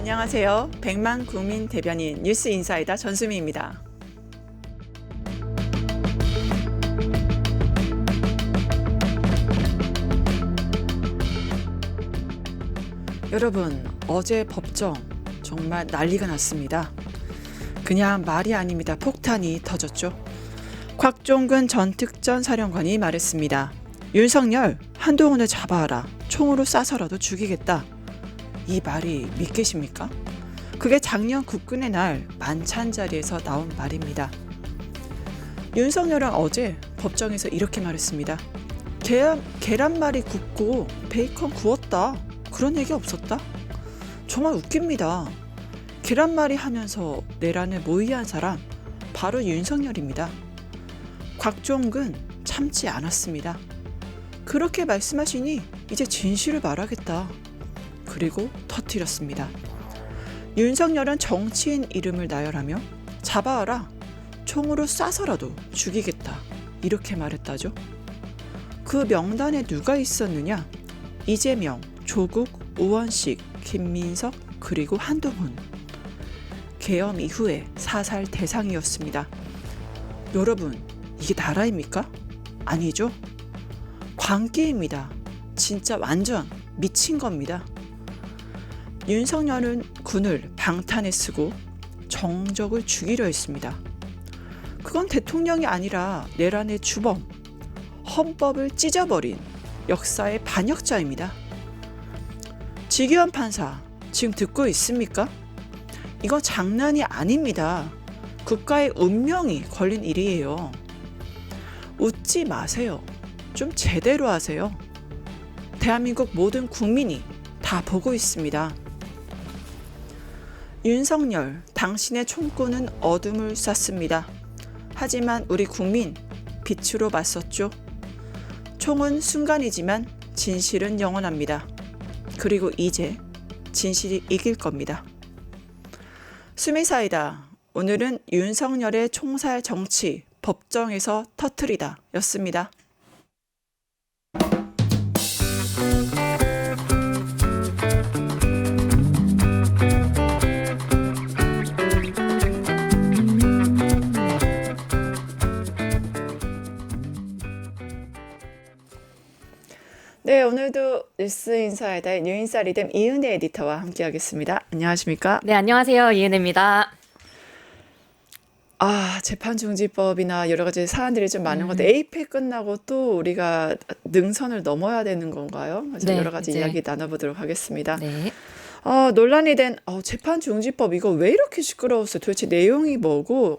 안녕하세요. 백만 국민 대변인 뉴스 인사이다 전수미입니다. 여러분, 어제 법정 정말 난리가 났습니다. 그냥 말이 아닙니다. 폭탄이 터졌죠. 곽종근 전 특전사령관이 말했습니다. 윤석열, 한동훈을 잡아와라. 총으로 쏴서라도 죽이겠다. 이 말이 믿기십니까? 그게 작년 국군의 날 만찬 자리에서 나온 말입니다. 윤석열은 어제 법정에서 이렇게 말했습니다. 계란말이 굽고 베이컨 구웠다. 그런 얘기 없었다? 정말 웃깁니다. 계란말이 하면서 내란을 모의한 사람 바로 윤석열입니다. 곽종근 참지 않았습니다. 그렇게 말씀하시니 이제 진실을 말하겠다. 그리고 터뜨렸습니다. 윤석열은 정치인 이름을 나열하며 잡아와라. 총으로 쏴서라도 죽이겠다. 이렇게 말했다죠. 그 명단에 누가 있었느냐? 이재명, 조국, 우원식, 김민석, 그리고 한동훈. 계엄 이후에 사살 대상이었습니다. 여러분, 이게 나라입니까? 아니죠? 광기입니다. 진짜 완전 미친 겁니다. 윤석열은 군을 방탄에 쓰고 정적을 죽이려 했습니다. 그건 대통령이 아니라 내란의 주범, 헌법을 찢어버린 역사의 반역자입니다. 지기현 판사, 지금 듣고 있습니까? 이거 장난이 아닙니다. 국가의 운명이 걸린 일이에요. 웃지 마세요. 좀 제대로 하세요. 대한민국 모든 국민이 다 보고 있습니다. 윤석열, 당신의 총구는 어둠을 쐈습니다. 하지만 우리 국민, 빛으로 맞섰죠. 총은 순간이지만 진실은 영원합니다. 그리고 이제 진실이 이길 겁니다. 수미사이다. 오늘은 윤석열의 총살 정치, 법정에서 터뜨리다 였습니다. 네, 오늘도 뉴스 인사이다의 뉴인사 리듬 이은혜 에디터와 함께하겠습니다. 안녕하십니까? 네, 안녕하세요. 이은혜입니다. 재판중지법이나 여러 가지 사안들이 좀 많은 것 같아요. 에이펙 끝나고 또 우리가 능선을 넘어야 되는 건가요? 그래서 네, 여러 가지 이제. 이야기 나눠보도록 하겠습니다. 네. 논란이 된 재판중지법 이거 왜 이렇게 시끄러웠어요? 도대체 내용이 뭐고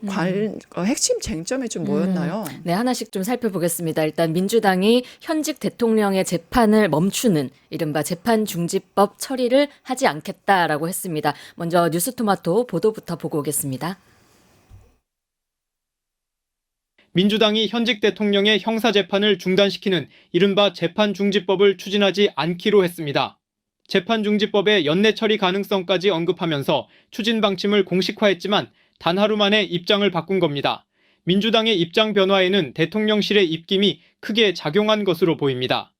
핵심 쟁점이 좀 뭐였나요? 네, 하나씩 좀 살펴보겠습니다. 일단 민주당이 현직 대통령의 재판을 멈추는 이른바 재판중지법 처리를 하지 않겠다라고 했습니다. 먼저 뉴스토마토 보도부터 보고 오겠습니다. 민주당이 현직 대통령의 형사재판을 중단시키는 이른바 재판중지법을 추진하지 않기로 했습니다. 재판중지법의 연내 처리 가능성까지 언급하면서 추진 방침을 공식화했지만 단 하루 만에 입장을 바꾼 겁니다. 민주당의 입장 변화에는 대통령실의 입김이 크게 작용한 것으로 보입니다.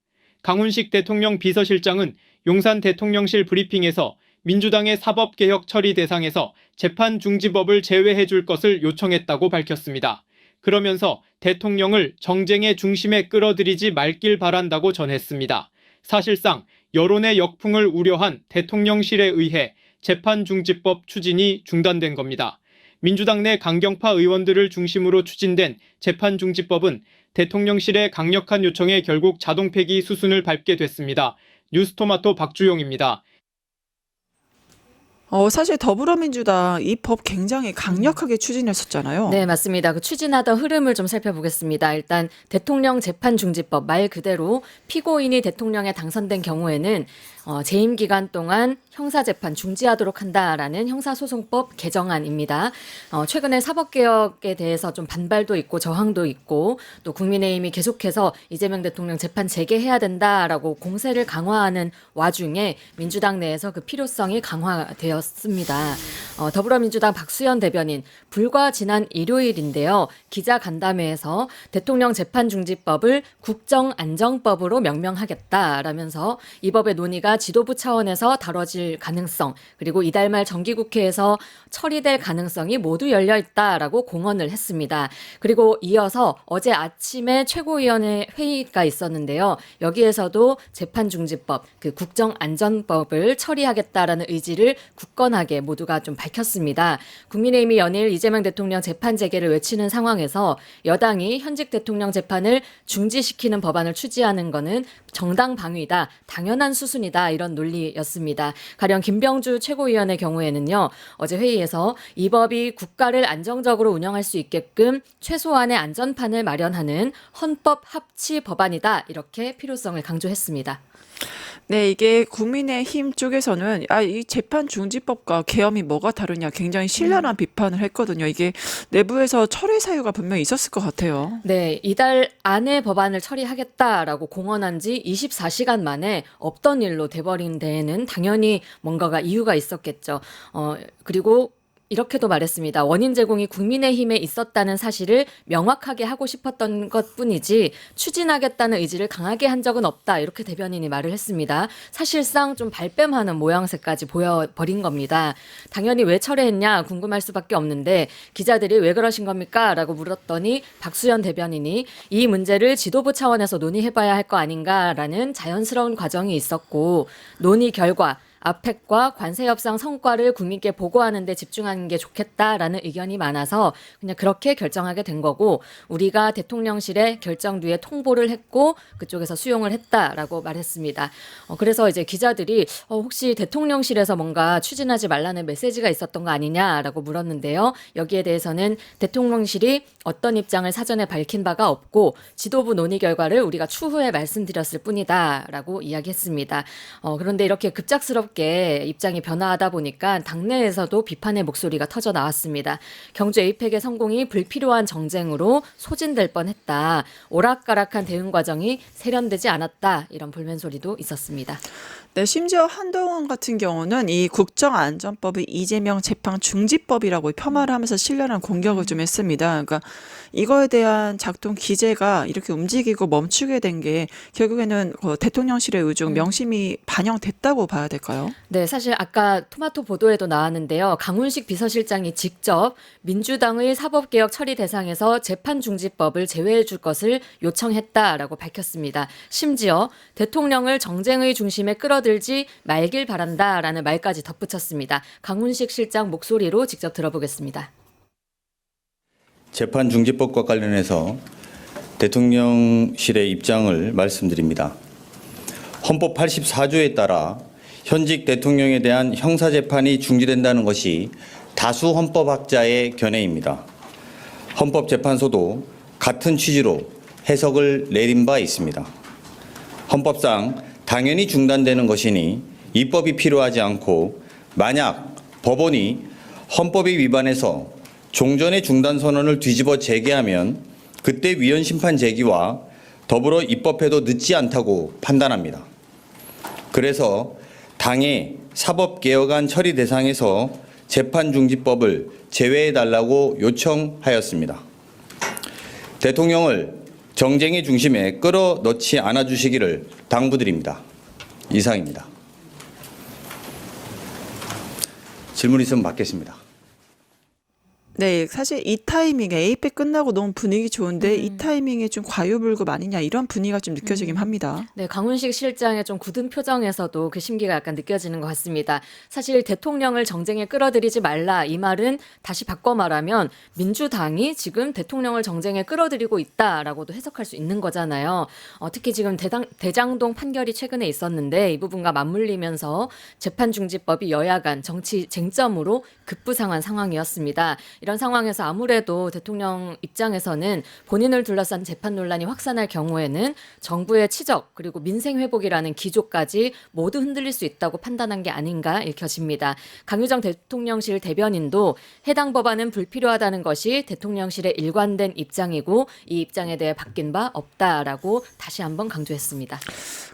강훈식 대통령 비서실장은 용산 대통령실 브리핑에서 민주당의 사법개혁 처리 대상에서 재판중지법을 제외해 줄 것을 요청했다고 밝혔습니다. 그러면서 대통령을 정쟁의 중심에 끌어들이지 말길 바란다고 전했습니다. 사실상 여론의 역풍을 우려한 대통령실에 의해 재판중지법 추진이 중단된 겁니다. 민주당 내 강경파 의원들을 중심으로 추진된 재판중지법은 대통령실의 강력한 요청에 결국 자동 폐기 수순을 밟게 됐습니다. 뉴스토마토 박주용입니다. 사실 더불어민주당 이 법 굉장히 강력하게 추진했었잖아요. 네, 맞습니다. 그 추진하던 흐름을 좀 살펴보겠습니다. 일단 대통령 재판중지법 말 그대로 피고인이 대통령에 당선된 경우에는 재임 기간 동안 형사재판 중지하도록 한다라는 형사소송법 개정안입니다. 최근에 사법개혁에 대해서 좀 반발도 있고 저항도 있고 또 국민의힘이 계속해서 이재명 대통령 재판 재개해야 된다라고 공세를 강화하는 와중에 민주당 내에서 그 필요성이 강화되었습니다. 더불어민주당 박수현 대변인 불과 지난 일요일인데요. 기자간담회에서 대통령 재판중지법을 국정안정법으로 명명하겠다라면서 이 법의 논의가 지도부 차원에서 다뤄질 가능성 그리고 이달 말 정기국회에서 처리될 가능성이 모두 열려 있다라고 공언을 했습니다. 그리고 이어서 어제 아침에 최고위원회 회의가 있었는데요. 여기에서도 재판중지법, 그 국정안전법을 처리하겠다라는 의지를 굳건하게 모두가 좀 밝혔습니다. 국민의힘이 연일 이재명 대통령 재판 재개를 외치는 상황에서 여당이 현직 대통령 재판을 중지시키는 법안을 추진하는 것은 정당 방위다, 당연한 수순이다 이런 논리였습니다. 가령 김병주 최고위원의 경우에는요. 어제 회의에서 이 법이 국가를 안정적으로 운영할 수 있게끔 최소한의 안전판을 마련하는 헌법 합치 법안이다 이렇게 필요성을 강조했습니다. 네, 이게 국민의힘 쪽에서는 이 재판중지법과 계엄이 뭐가 다르냐 굉장히 신랄한 비판을 했거든요. 이게 내부에서 철회 사유가 분명히 있었을 것 같아요. 네, 이달 안에 법안을 처리하겠다라고 공언한 지 24시간 만에 없던 일로 돼버린 데에는 당연히 뭔가가 이유가 있었겠죠. 그리고 이렇게도 말했습니다. 원인 제공이 국민의힘에 있었다는 사실을 명확하게 하고 싶었던 것뿐이지 추진하겠다는 의지를 강하게 한 적은 없다. 이렇게 대변인이 말을 했습니다. 사실상 좀 발뺌하는 모양새까지 보여버린 겁니다. 당연히 왜 철회했냐 궁금할 수밖에 없는데 기자들이 왜 그러신 겁니까? 라고 물었더니 박수현 대변인이 이 문제를 지도부 차원에서 논의해봐야 할 거 아닌가라는 자연스러운 과정이 있었고 논의 결과 아펙과 관세 협상 성과를 국민께 보고하는 데 집중하는 게 좋겠다라는 의견이 많아서 그냥 그렇게 결정하게 된 거고 우리가 대통령실에 결정 뒤에 통보를 했고 그쪽에서 수용을 했다라고 말했습니다. 그래서 이제 기자들이 혹시 대통령실에서 뭔가 추진하지 말라는 메시지가 있었던 거 아니냐라고 물었는데요. 여기에 대해서는 대통령실이 어떤 입장을 사전에 밝힌 바가 없고 지도부 논의 결과를 우리가 추후에 말씀드렸을 뿐이다라고 이야기했습니다. 그런데 이렇게 급작스럽게 입장이 변화하다 보니까 당내에서도 비판의 목소리가 터져 나왔습니다. 경주 에이펙의 성공이 불필요한 정쟁으로 소진될 뻔했다. 오락가락한 대응 과정이 세련되지 않았다. 이런 불만 소리도 있었습니다. 네, 심지어 한동훈 같은 경우는 이 국정안전법을 이재명 재판중지법이라고 폄하를 하면서 신랄한 공격을 좀 했습니다. 그러니까 이거에 대한 작동 기제가 이렇게 움직이고 멈추게 된 게 결국에는 대통령실의 의중 명심이 반영됐다고 봐야 될까요? 네, 사실 아까 토마토 보도에도 나왔는데요. 강훈식 비서실장이 직접 민주당의 사법개혁 처리 대상에서 재판중지법을 제외해 줄 것을 요청했다라고 밝혔습니다. 심지어 대통령을 정쟁의 중심에 끌어들지 말길 바란다라는 말까지 덧붙였습니다. 강훈식 실장 목소리로 직접 들어보겠습니다. 재판중지법과 관련해서 대통령실의 입장을 말씀드립니다. 헌법 84조에 따라 현직 대통령에 대한 형사재판이 중지된다는 것이 다수 헌법학자의 견해입니다. 헌법재판소도 같은 취지로 해석을 내린 바 있습니다. 헌법상 당연히 중단되는 것이니 입법이 필요하지 않고 만약 법원이 헌법에 위반해서 종전의 중단 선언을 뒤집어 재개하면 그때 위헌 심판 제기와 더불어 입법해도 늦지 않다고 판단합니다. 그래서 당의 사법개혁안 처리 대상에서 재판중지법을 제외해달라고 요청하였습니다. 대통령을 정쟁의 중심에 끌어넣지 않아주시기를 당부드립니다. 이상입니다. 질문 있으면 받겠습니다. 네, 사실 이 타이밍에 에이펙 끝나고 너무 분위기 좋은데 이 타이밍에 좀 과유불급 아니냐 이런 분위기가 좀 느껴지긴 합니다. 네, 강훈식 실장의 좀 굳은 표정에서도 그 심기가 약간 느껴지는 것 같습니다. 사실 대통령을 정쟁에 끌어들이지 말라 이 말은 다시 바꿔 말하면 민주당이 지금 대통령을 정쟁에 끌어들이고 있다라고도 해석할 수 있는 거잖아요. 특히 지금 대장동 판결이 최근에 있었는데 이 부분과 맞물리면서 재판중지법이 여야 간 정치 쟁점으로 급부상한 상황이었습니다. 이런 상황에서 아무래도 대통령 입장에서는 본인을 둘러싼 재판 논란이 확산할 경우에는 정부의 치적 그리고 민생 회복이라는 기조까지 모두 흔들릴 수 있다고 판단한 게 아닌가 읽혀집니다. 강유정 대통령실 대변인도 해당 법안은 불필요하다는 것이 대통령실의 일관된 입장이고 이 입장에 대해 바뀐 바 없다라고 다시 한번 강조했습니다.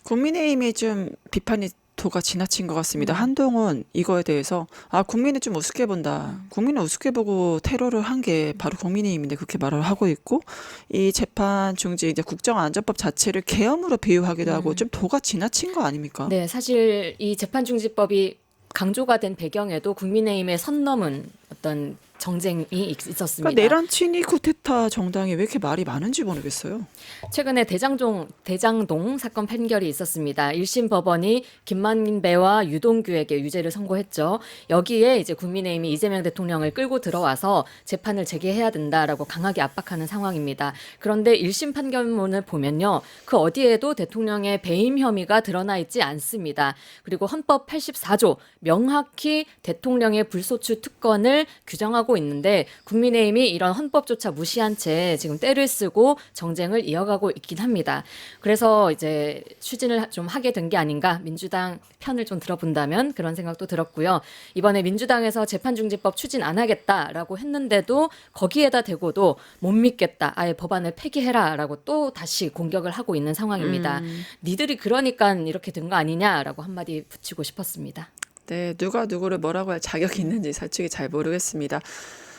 국민의힘이 좀 비판이 도가 지나친 것 같습니다. 한동훈 이거에 대해서 국민을 좀 우습게 본다. 국민을 우습게 보고 테러를 한 게 바로 국민의힘인데 그렇게 말을 하고 있고 이 재판 중지 이제 국정안전법 자체를 계엄으로 비유하기도 하고 좀 도가 지나친 거 아닙니까? 네, 사실 이 재판중지법이 강조가 된 배경에도 국민의힘의 선 넘은 어떤 정쟁이 있었습니다. 그러니까 내란 친위 쿠데타 정당이 왜 이렇게 말이 많은지 모르겠어요. 최근에 대장동 사건 판결이 있었습니다. 1심 법원이 김만배와 유동규에게 유죄를 선고했죠. 여기에 이제 국민의힘이 이재명 대통령을 끌고 들어와서 재판을 재개해야 된다라고 강하게 압박하는 상황입니다. 그런데 1심 판결문을 보면요. 그 어디에도 대통령의 배임 혐의가 드러나 있지 않습니다. 그리고 헌법 84조 명확히 대통령의 불소추 특권을 규정하고 있는데 국민의힘이 이런 헌법조차 무시한 채 지금 때를 쓰고 정쟁을 이어가고 있긴 합니다. 그래서 이제 추진을 좀 하게 된 게 아닌가, 민주당 편을 좀 들어본다면 그런 생각도 들었고요. 이번에 민주당에서 재판중지법 추진 안 하겠다라고 했는데도 거기에다 대고도 못 믿겠다, 아예 법안을 폐기해라라고 또 다시 공격을 하고 있는 상황입니다. 니들이 그러니까 이렇게 된 거 아니냐라고 한마디 붙이고 싶었습니다. 네, 누가 누구를 뭐라고 할 자격이 있는지 솔직히 잘 모르겠습니다.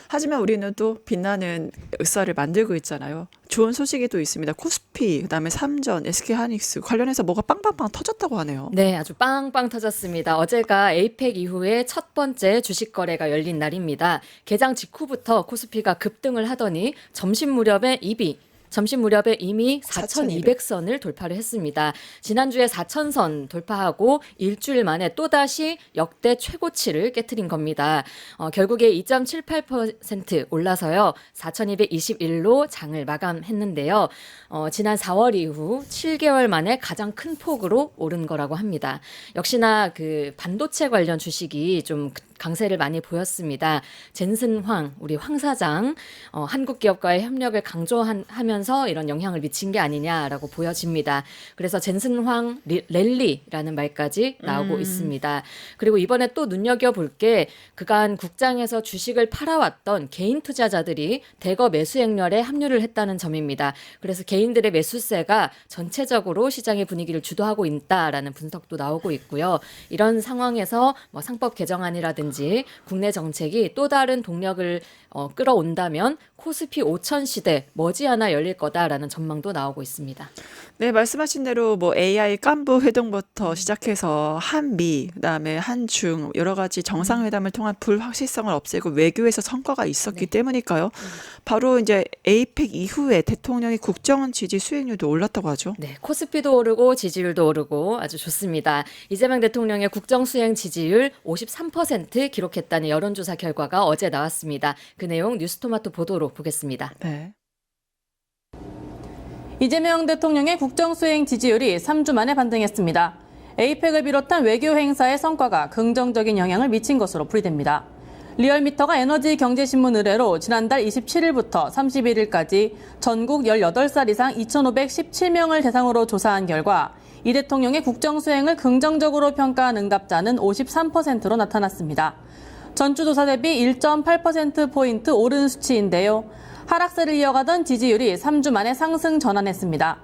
하지만 우리는 또 빛나는 역사를 만들고 있잖아요. 좋은 소식이 또 있습니다. 코스피, 그다음에 삼전, SK하이닉스 관련해서 뭐가 빵빵빵 터졌다고 하네요. 네, 아주 빵빵 터졌습니다. 어제가 에이펙 이후에 첫 번째 주식 거래가 열린 날입니다. 개장 직후부터 코스피가 급등을 하더니 점심 무렵에 이미 4,200선을 돌파를 했습니다. 지난주에 4,000선 돌파하고 일주일 만에 또다시 역대 최고치를 깨트린 겁니다. 결국에 2.78% 올라서요. 4,221로 장을 마감했는데요. 지난 4월 이후 7개월 만에 가장 큰 폭으로 오른 거라고 합니다. 역시나 그 반도체 관련 주식이 좀 강세를 많이 보였습니다. 젠슨 우리 황 사장, 한국 기업과의 협력을 강조하면서 이런 영향을 미친 게 아니냐라고 보여집니다. 그래서 젠슨 랠리라는 말까지 나오고 있습니다. 그리고 이번에 또 눈여겨볼 게 그간 국장에서 주식을 팔아왔던 개인 투자자들이 대거 매수 행렬에 합류를 했다는 점입니다. 그래서 개인들의 매수세가 전체적으로 시장의 분위기를 주도하고 있다라는 분석도 나오고 있고요. 이런 상황에서 뭐 상법 개정안이라든지 국내 정책이 또 다른 동력을 끌어온다면 코스피 5천 시대 머지않아 열릴 거다라는 전망도 나오고 있습니다. 네, 말씀하신 대로 뭐 AI 깐부 회동부터 시작해서 한미, 그다음에 한중 여러 가지 정상회담을 통한 불확실성을 없애고 외교에서 성과가 있었기 때문일까요? 바로 이제 에이펙 이후에 대통령의 국정 지지 수익률도 올랐다고 하죠. 네, 코스피도 오르고 지지율도 오르고 아주 좋습니다. 이재명 대통령의 국정 수행 지지율 53% 기록했다는 여론조사 결과가 어제 나왔습니다. 그 내용 뉴스토마토 보도로 보겠습니다. 네. 이재명 대통령의 국정수행 지지율이 3주 만에 반등했습니다. 에이펙을 비롯한 외교 행사의 성과가 긍정적인 영향을 미친 것으로 풀이됩니다. 리얼미터가 에너지경제신문 의뢰로 지난달 27일부터 31일까지 전국 18살 이상 2,517명을 대상으로 조사한 결과 이 대통령의 국정수행을 긍정적으로 평가한 응답자는 53%로 나타났습니다. 전주 조사 대비 1.8%포인트 오른 수치인데요. 하락세를 이어가던 지지율이 3주 만에 상승 전환했습니다.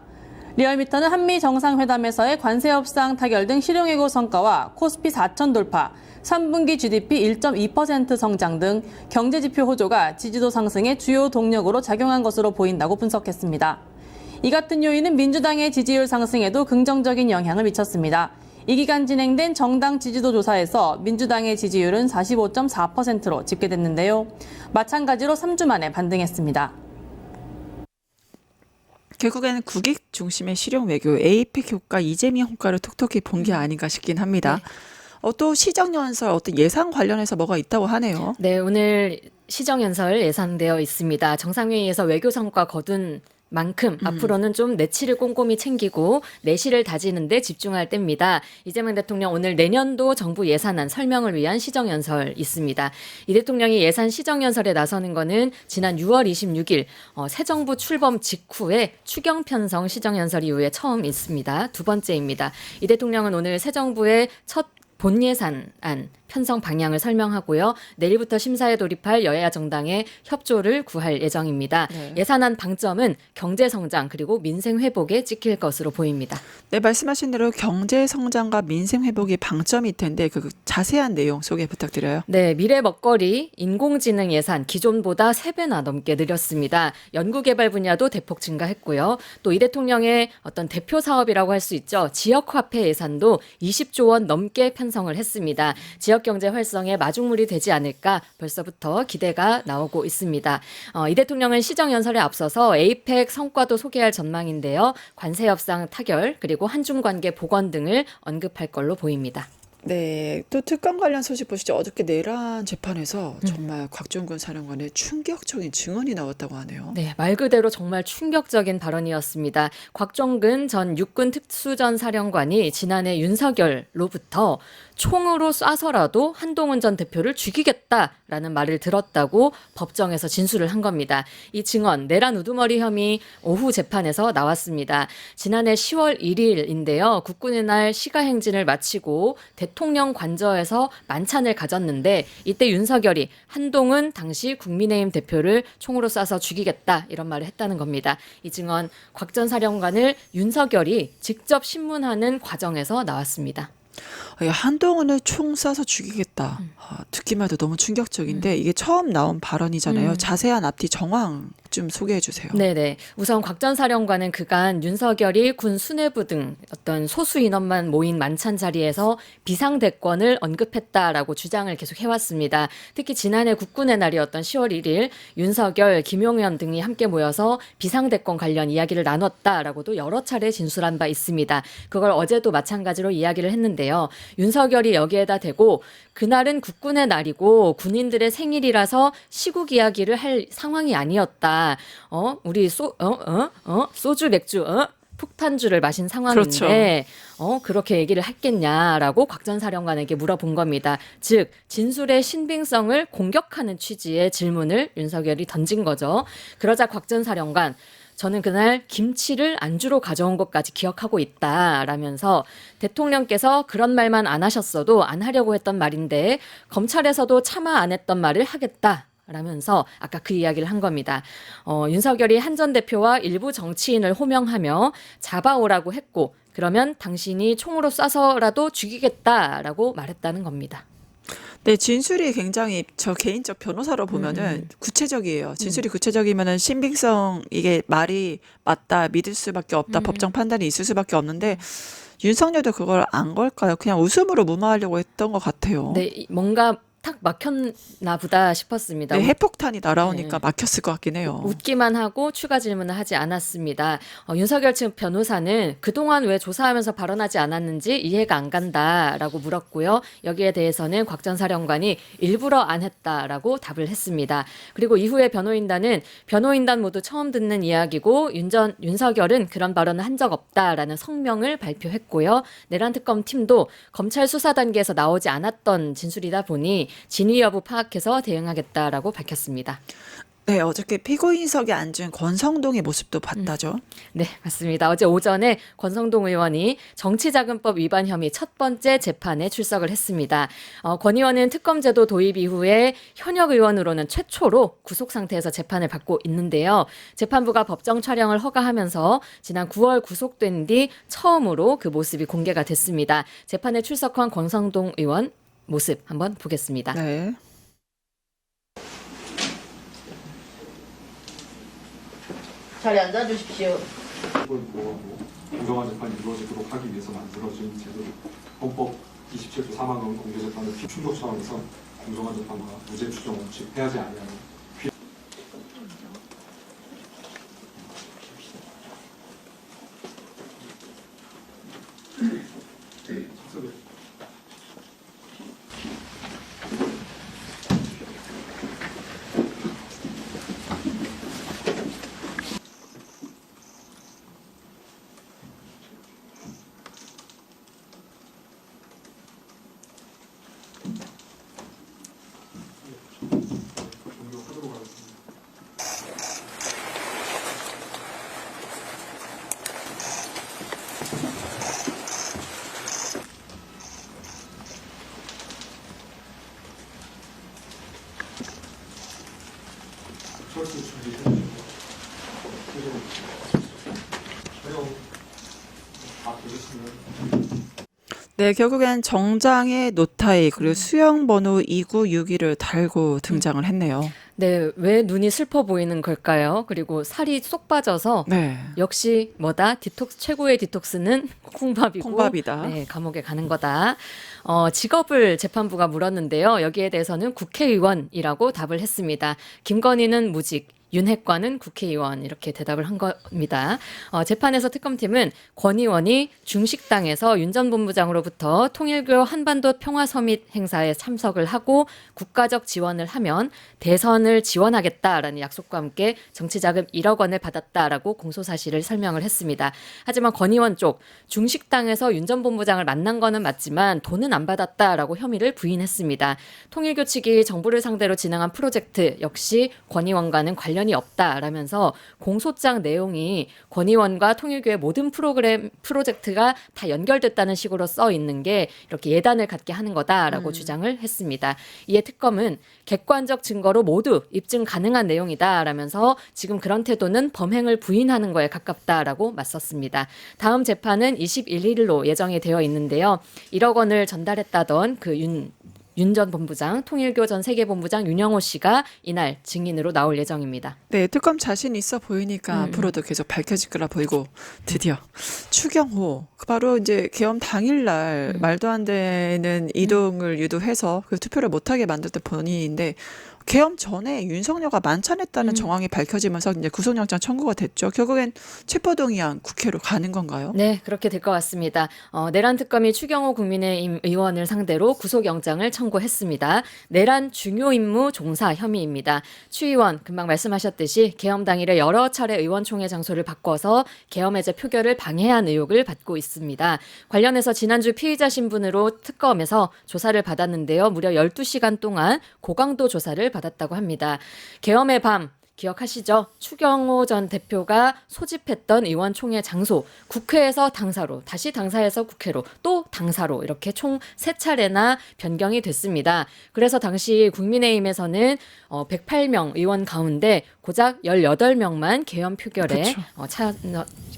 리얼미터는 한미 정상회담에서의 관세 협상 타결 등 실용외교 성과와 코스피 4천 돌파, 3분기 GDP 1.2% 성장 등 경제지표 호조가 지지도 상승의 주요 동력으로 작용한 것으로 보인다고 분석했습니다. 이 같은 요인은 민주당의 지지율 상승에도 긍정적인 영향을 미쳤습니다. 이 기간 진행된 정당 지지도 조사에서 민주당의 지지율은 45.4%로 집계됐는데요. 마찬가지로 3주 만에 반등했습니다. 결국에는 국익 중심의 실용 외교, 에이펙 효과, 이재명 효과를 톡톡히 본 게 아닌가 싶긴 합니다. 또 시정연설 어떤 예산 관련해서 뭐가 있다고 하네요. 네, 오늘 시정연설 예상되어 있습니다. 정상회의에서 외교 성과 거둔 만큼 앞으로는 좀 내치를 꼼꼼히 챙기고 내실을 다지는데 집중할 때입니다. 이재명 대통령 오늘 내년도 정부 예산안 설명을 위한 시정연설 있습니다. 이 대통령이 예산 시정연설에 나서는 거는 지난 6월 26일 새 정부 출범 직후에 추경 편성 시정연설 이후에 처음 있습니다. 두 번째입니다. 이 대통령은 오늘 새 정부의 첫 본 예산안 편성 방향을 설명하고요. 내일부터 심사에 돌입할 여야 정당의 협조를 구할 예정입니다. 네. 예산안 방점은 경제 성장 그리고 민생 회복에 찍힐 것으로 보입니다. 네, 말씀하신 대로 경제 성장과 민생 회복이 방점일 텐데 그 자세한 내용 소개 부탁드려요. 네, 미래 먹거리 인공지능 예산 기존보다 3배나 넘게 늘렸습니다. 연구개발 분야도 대폭 증가했고요. 또 이 대통령의 어떤 대표 사업이라고 할 수 있죠. 지역화폐 예산도 20조 원 넘게 편성을 했습니다. 지역경제 활성에 마중물이 되지 않을까 벌써부터 기대가 나오고 있습니다. 이 대통령은 시정연설에 앞서서 에이펙 성과도 소개할 전망인데요. 관세 협상 타결 그리고 한중 관계 복원 등을 언급할 걸로 보입니다. 네, 또 특검 관련 소식 보시죠. 어저께 내란 재판에서 정말 곽종근 사령관의 충격적인 증언이 나왔다고 하네요. 네, 말 그대로 정말 충격적인 발언이었습니다. 곽종근 전 육군 특수전 사령관이 지난해 윤석열로부터 총으로 쏴서라도 한동훈 전 대표를 죽이겠다라는 말을 들었다고 법정에서 진술을 한 겁니다. 이 증언, 내란 우두머리 혐의 오후 재판에서 나왔습니다. 지난해 10월 1일인데요. 국군의 날 시가행진을 마치고 대통령 관저에서 만찬을 가졌는데 이때 윤석열이 한동훈 당시 국민의힘 대표를 총으로 쏴서 죽이겠다 이런 말을 했다는 겁니다. 이 증언 곽 전 사령관을 윤석열이 직접 신문하는 과정에서 나왔습니다. 한동훈을 총 쏴서 죽이겠다. 듣기만 해도 너무 충격적인데 이게 처음 나온 발언이잖아요. 자세한 앞뒤 정황 좀 소개해 주세요. 네네. 우선 곽 전 사령관은 그간 윤석열이 군 수뇌부 등 어떤 소수 인원만 모인 만찬 자리에서 비상대권을 언급했다라고 주장을 계속 해왔습니다. 특히 지난해 국군의 날이었던 10월 1일 윤석열, 김용현 등이 함께 모여서 비상대권 관련 이야기를 나눴다라고도 여러 차례 진술한 바 있습니다. 그걸 어제도 마찬가지로 이야기를 했는데요. 윤석열이 여기에다 대고 그날은 국군의 날이고 군인들의 생일이라서 시국 이야기를 할 상황이 아니었다. 우리 소주 맥주 폭탄주를 마신 상황인데 그렇게 얘기를 했겠냐라고 곽 전 사령관에게 물어본 겁니다. 즉 진술의 신빙성을 공격하는 취지의 질문을 윤석열이 던진 거죠. 그러자 곽 전 사령관 저는 그날 김치를 안주로 가져온 것까지 기억하고 있다라면서 대통령께서 그런 말만 안 하셨어도 안 하려고 했던 말인데 검찰에서도 차마 안 했던 말을 하겠다. 라면서 아까 그 이야기를 한 겁니다. 윤석열이 한 전 대표와 일부 정치인을 호명하며 잡아오라고 했고 그러면 당신이 총으로 쏴서라도 죽이겠다라고 말했다는 겁니다. 네, 진술이 굉장히 저 개인적 변호사로 보면은 구체적이에요. 진술이 구체적이면은 신빙성 이게 말이 맞다 믿을 수밖에 없다 법정 판단이 있을 수밖에 없는데 윤석열도 그걸 안 걸까요? 그냥 웃음으로 무마하려고 했던 것 같아요. 네, 뭔가 탁 막혔나 보다 싶었습니다. 네, 핵폭탄이 날아오니까 네. 막혔을 것 같긴 해요. 웃기만 하고 추가 질문을 하지 않았습니다. 윤석열 측 변호사는 그동안 왜 조사하면서 발언하지 않았는지 이해가 안 간다라고 물었고요. 여기에 대해서는 곽 전 사령관이 일부러 안 했다라고 답을 했습니다. 그리고 이후에 변호인단 모두 처음 듣는 이야기고 윤석열은 그런 발언을 한 적 없다라는 성명을 발표했고요. 내란특검 팀도 검찰 수사 단계에서 나오지 않았던 진술이다 보니 진위 여부 파악해서 대응하겠다라고 밝혔습니다. 네, 어저께 피고인석에 앉은 권성동의 모습도 봤다죠. 네, 맞습니다. 어제 오전에 권성동 의원이 정치자금법 위반 혐의 첫 번째 재판에 출석을 했습니다. 권 의원은 특검제도 도입 이후에 현역 의원으로는 최초로 구속 상태에서 재판을 받고 있는데요. 재판부가 법정 촬영을 허가하면서 지난 9월 구속된 뒤 처음으로 그 모습이 공개가 됐습니다. 재판에 출석한 권성동 의원 모습 한번 보겠습니다. 네. 자리에 앉아주십시오. 이걸 보호하고 공정한 재판이 이루어지도록 하기 위해서 만들어진 제도 헌법 27조 3항은 공개재판을 비충족 차원에서 공정한 재판과 무죄 추정 원칙 폐하지 아니하는 철수 준비해주시고 촬영 다 되셨으면 네, 결국엔 정장에 노타이 그리고 수영 번호 2961을 달고 등장을 했네요. 네, 왜 눈이 슬퍼 보이는 걸까요? 그리고 살이 쏙 빠져서 네. 역시 뭐다? 디톡스 최고의 디톡스는 콩밥이고 콩밥이다. 네, 감옥에 가는 거다. 직업을 재판부가 물었는데요. 여기에 대해서는 국회의원이라고 답을 했습니다. 김건희는 무직, 윤핵관은 국회의원 이렇게 대답을 한 겁니다. 재판에서 특검팀은 권 의원이 중식당에서 윤 전 본부장으로부터 통일교 한반도 평화서밋 행사에 참석을 하고 국가적 지원을 하면 대선을 지원하겠다라는 약속과 함께 정치자금 1억 원을 받았다라고 공소사실을 설명을 했습니다. 하지만 권 의원 쪽 중식당에서 윤 전 본부장을 만난 거는 맞지만 돈은 안 받았다라고 혐의를 부인했습니다. 통일교 측이 정부를 상대로 진행한 프로젝트 역시 권 의원과는 관련이 없다라면서 공소장 내용이 권 의원과 통일교의 모든 프로젝트가 다 연결됐다는 식으로 써 있는 게 이렇게 예단을 갖게 하는 거다라고 주장을 했습니다. 이에 특검은 객관적 증거로 모두 입증 가능한 내용이다라면서 지금 그런 태도는 범행을 부인하는 거에 가깝다라고 맞섰습니다. 다음 재판은 21일로 예정이 되어 있는데요. 1억 원을 전달했다던 그 윤 전 본부장, 통일교 전 세계본부장 윤영호 씨가 이날 증인으로 나올 예정입니다. 네, 특검 자신 있어 보이니까 앞으로도 계속 밝혀질 거라 보이고 드디어 추경호 바로 이제 계엄 당일날 말도 안 되는 이동을 유도해서 그 투표를 못하게 만들었던 본인인데 계엄 전에 윤석열과 만찬했다는 정황이 밝혀지면서 이제 구속영장 청구가 됐죠. 결국엔 체포동의안 국회로 가는 건가요? 네, 그렇게 될 것 같습니다. 내란 특검이 추경호 국민의힘 의원을 상대로 구속영장을 청구했습니다. 내란 중요 임무 종사 혐의입니다. 추 의원 금방 말씀하셨듯이 계엄 당일에 여러 차례 의원총회 장소를 바꿔서 계엄 해제 표결을 방해한 의혹을 받고 있습니다. 관련해서 지난주 피의자 신분으로 특검에서 조사를 받았는데요. 무려 12시간 동안 고강도 조사를 받았다고 합니다. 계엄의 밤 기억하시죠? 추경호 전 대표가 소집했던 의원총회 장소, 국회에서 당사로, 다시 당사에서 국회로, 또 당사로 이렇게 총 3차례나 변경이 됐습니다. 그래서 당시 국민의힘에서는 108명 의원 가운데 고작 18명만 계엄 표결에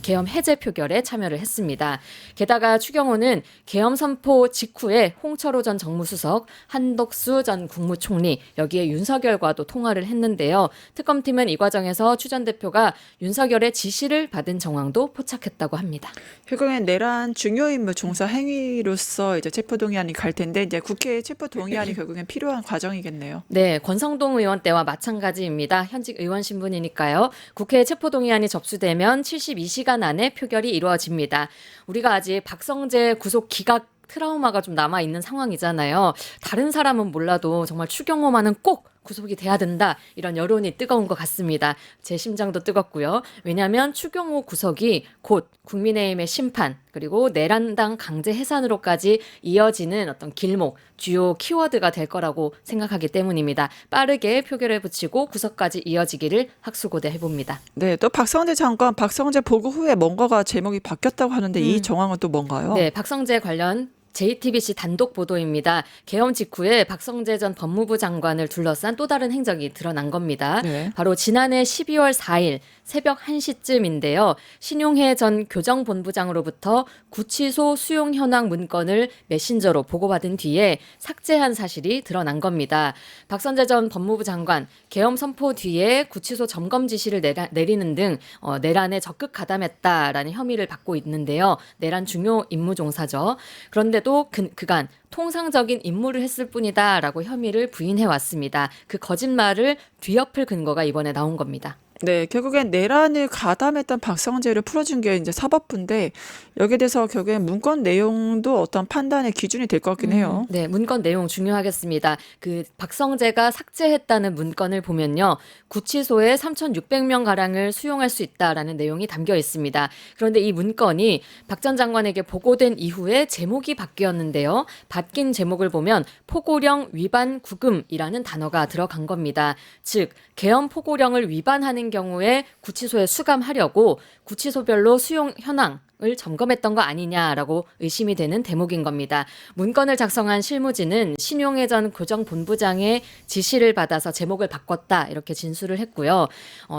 계엄 해제 표결에 참여를 했습니다. 게다가 추경호는 계엄 선포 직후에 홍철호 전 정무수석, 한덕수 전 국무총리, 여기에 윤석열과도 통화를 했는데요. 특검팀은 이 과정에서 추 전 대표가 윤석열의 지시를 받은 정황도 포착했다고 합니다. 결국엔 내란 중요 임무 종사 행위로서 이제 체포동의안이 갈 텐데 이제 국회 체포동의안이 결국엔 필요한 과정이겠네요. 네, 권성동 의원 때와 마찬가지입니다. 현직 의원 신분이니까요. 국회 체포동의안이 접수되면 72시간 안에 표결이 이루어집니다. 우리가 아직 박성재 구속 기각 트라우마가 좀 남아있는 상황이잖아요. 다른 사람은 몰라도 정말 추경호만은 꼭 구속이 돼야 된다. 이런 여론이 뜨거운 것 같습니다. 제 심장도 뜨겁고요. 왜냐하면 추경호 구속이 곧 국민의힘의 심판 그리고 내란당 강제 해산으로까지 이어지는 어떤 길목, 주요 키워드가 될 거라고 생각하기 때문입니다. 빠르게 표결에 붙이고 구속까지 이어지기를 학수고대 해봅니다. 네, 또 박성재 장관, 박성재 보고 후에 뭔가가 제목이 바뀌었다고 하는데 이 정황은 또 뭔가요? 네, 박성재 관련 JTBC 단독 보도입니다. 계엄 직후에 박성재 전 법무부 장관을 둘러싼 또 다른 행적이 드러난 겁니다. 네. 바로 지난해 12월 4일 새벽 1시쯤인데요. 신용해 전 교정본부장으로부터 구치소 수용 현황 문건을 메신저로 보고받은 뒤에 삭제한 사실이 드러난 겁니다. 박성재 전 법무부 장관 계엄 선포 뒤에 구치소 점검 지시를 내리는 등 내란에 적극 가담했다라는 혐의를 받고 있는데요. 내란 중요 임무 종사죠. 그런데도 그간 통상적인 임무를 했을 뿐이다라고 혐의를 부인해 왔습니다. 그 거짓말을 뒤엎을 근거가 이번에 나온 겁니다. 네, 결국엔 내란을 가담했던 박성재를 풀어준 게 이제 사법부인데 여기에 대해서 결국엔 문건 내용도 어떤 판단의 기준이 될 것 같긴 해요. 네, 문건 내용 중요하겠습니다. 그 박성재가 삭제했다는 문건을 보면요. 구치소에 3,600명 가량을 수용할 수 있다라는 내용이 담겨 있습니다. 그런데 이 문건이 박 전 장관에게 보고된 이후에 제목이 바뀌었는데요. 바뀐 제목을 보면 포고령 위반 구금이라는 단어가 들어간 겁니다. 즉, 계엄 포고령을 위반하는 게 경우에 구치소에 수감하려고 구치소별로 수용 현황을 점검했던 거 아니냐라고 의심이 되는 대목인 겁니다. 문건을 작성한 실무진은 신용회 전 교정본부장의 지시를 받아서 제목을 바꿨다 이렇게 진술을 했고요.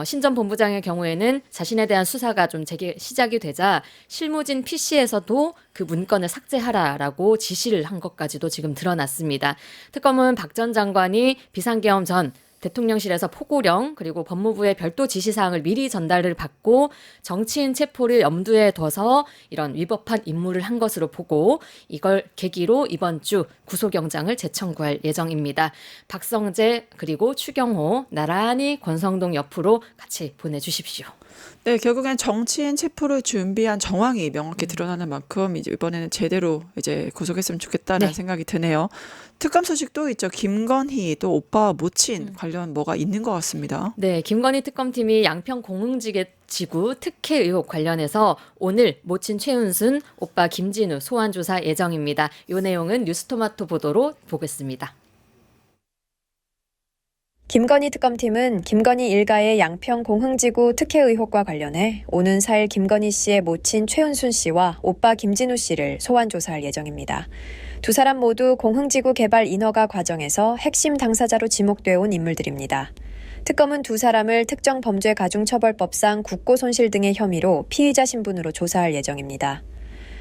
신 전 본부장의 경우에는 자신에 대한 수사가 좀 시작이 되자 실무진 PC에서도 그 문건을 삭제하라라고 지시를 한 것까지도 지금 드러났습니다. 특검은 박 전 장관이 비상계엄 전 대통령실에서 포고령 그리고 법무부의 별도 지시사항을 미리 전달을 받고 정치인 체포를 염두에 둬서 이런 위법한 임무를 한 것으로 보고 이걸 계기로 이번 주 구속영장을 재청구할 예정입니다. 박성재 그리고 추경호 나란히 권성동 옆으로 같이 보내주십시오. 네, 결국엔 정치인 체포를 준비한 정황이 명확히 드러나는 만큼 이제 이번에는 제대로 이제 구속했으면 좋겠다는 네. 생각이 드네요. 특감 소식도 있죠. 김건희 또 오빠와 모친 관련 뭐가 있는 것 같습니다. 네, 김건희 특검팀이 양평 공흥지구 특혜 의혹 관련해서 오늘 모친 최은순, 오빠 김진우 소환 조사 예정입니다. 이 내용은 뉴스토마토 보도로 보겠습니다. 김건희 특검팀은 김건희 일가의 양평 공흥지구 특혜 의혹과 관련해 오는 4일 김건희 씨의 모친 최은순 씨와 오빠 김진우 씨를 소환 조사할 예정입니다. 두 사람 모두 공흥지구 개발 인허가 과정에서 핵심 당사자로 지목되어 온 인물들입니다. 특검은 두 사람을 특정범죄가중처벌법상 국고손실 등의 혐의로 피의자 신분으로 조사할 예정입니다.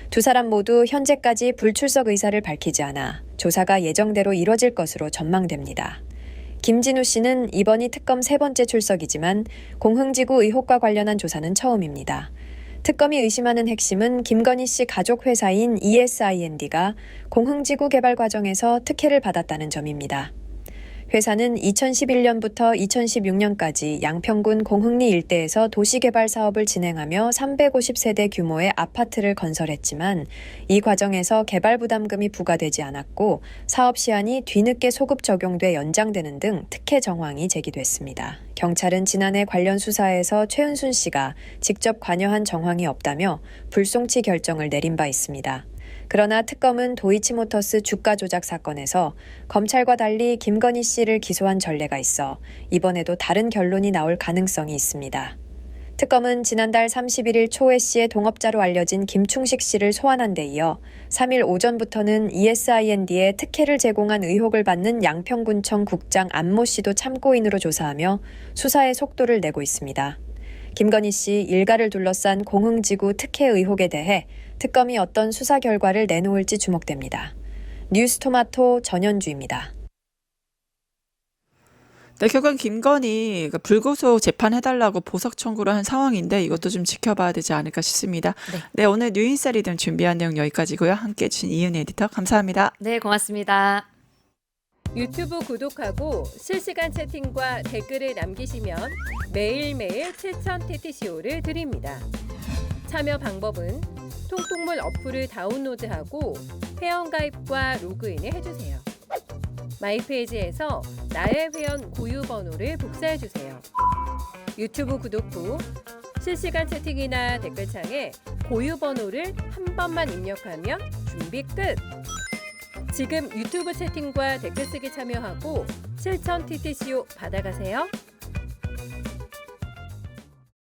두 사람 모두 현재까지 불출석 의사를 밝히지 않아 조사가 예정대로 이뤄질 것으로 전망됩니다. 김진우 씨는 이번이 특검 세 번째 출석이지만 공흥지구 의혹과 관련한 조사는 처음입니다. 특검이 의심하는 핵심은 김건희 씨 가족 회사인 ESIND가 공흥지구 개발 과정에서 특혜를 받았다는 점입니다. 회사는 2011년부터 2016년까지 양평군 공흥리 일대에서 도시개발 사업을 진행하며 350세대 규모의 아파트를 건설했지만 이 과정에서 개발 부담금이 부과되지 않았고 사업 시한이 뒤늦게 소급 적용돼 연장되는 등 특혜 정황이 제기됐습니다. 경찰은 지난해 관련 수사에서 최은순 씨가 직접 관여한 정황이 없다며 불송치 결정을 내린 바 있습니다. 그러나 특검은 도이치모터스 주가 조작 사건에서 검찰과 달리 김건희 씨를 기소한 전례가 있어 이번에도 다른 결론이 나올 가능성이 있습니다. 특검은 지난달 31일 초해 씨의 동업자로 알려진 김충식 씨를 소환한 데 이어 3일 오전부터는 ESIND에 특혜를 제공한 의혹을 받는 양평군청 국장 안모 씨도 참고인으로 조사하며 수사의 속도를 내고 있습니다. 김건희 씨 일가를 둘러싼 공흥지구 특혜 의혹에 대해 특검이 어떤 수사 결과를 내놓을지 주목됩니다. 뉴스토마토 전현주입니다. 네, 결국은 김건희 불구속 재판해달라고 보석 청구를 한 상황인데 이것도 좀 지켜봐야 되지 않을까 싶습니다. 네, 오늘 뉴인사이드 준비한 내용 여기까지고요. 함께해 주신 이은희 에디터 감사합니다. 네, 고맙습니다. 유튜브 구독하고 실시간 채팅과 댓글을 남기시면 매일매일 7천 TTCO를 드립니다. 참여 방법은 통통물 어플을 다운로드하고 회원가입과 로그인을 해주세요. 마이페이지에서 나의 회원 고유 번호를 복사해주세요. 유튜브 구독 후 실시간 채팅이나 댓글창에 고유 번호를 한 번만 입력하면 준비 끝! 지금 유튜브 채팅과 댓글 쓰기 참여하고 실천 TTCO 받아가세요.